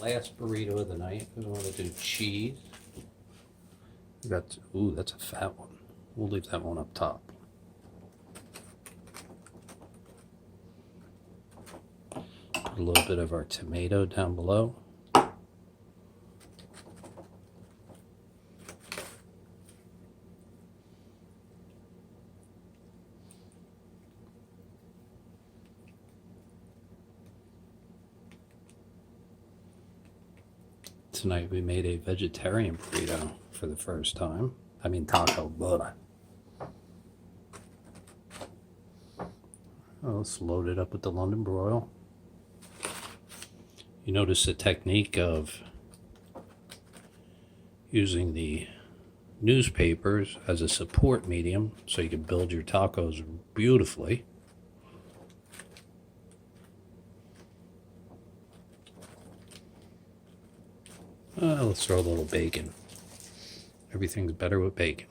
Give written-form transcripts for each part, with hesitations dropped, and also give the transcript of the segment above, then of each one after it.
last burrito of the night. We want to do cheese. We got, ooh, that's a fat one. We'll leave that one up top. Put a little bit of our tomato down below. Tonight we made a vegetarian burrito for the first time. I mean taco, blah. Oh, let's load it up with the London broil. You notice the technique of using the newspapers as a support medium so you can build your tacos beautifully. Let's throw a little bacon. Everything's better with bacon.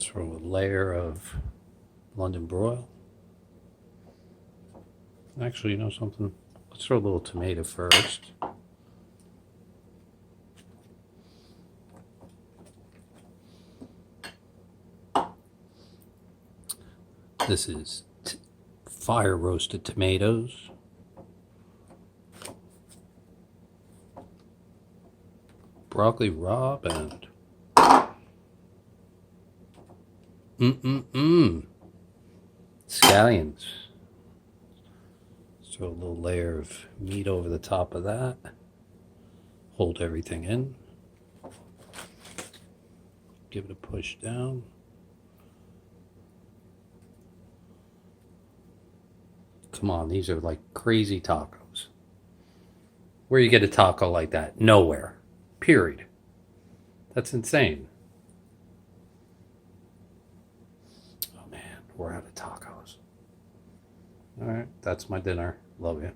Throw a layer of London broil. Actually, you know something? Let's throw a little tomato first. This is fire roasted tomatoes. Broccoli rabe and scallions. Throw a little layer of meat over the top of that. Hold everything in. Give it a push down. Come on, these are like crazy tacos. Where you get a taco like that? Nowhere. Period. That's insane. Oh man, we're out of tacos. All right, that's my dinner. Love you.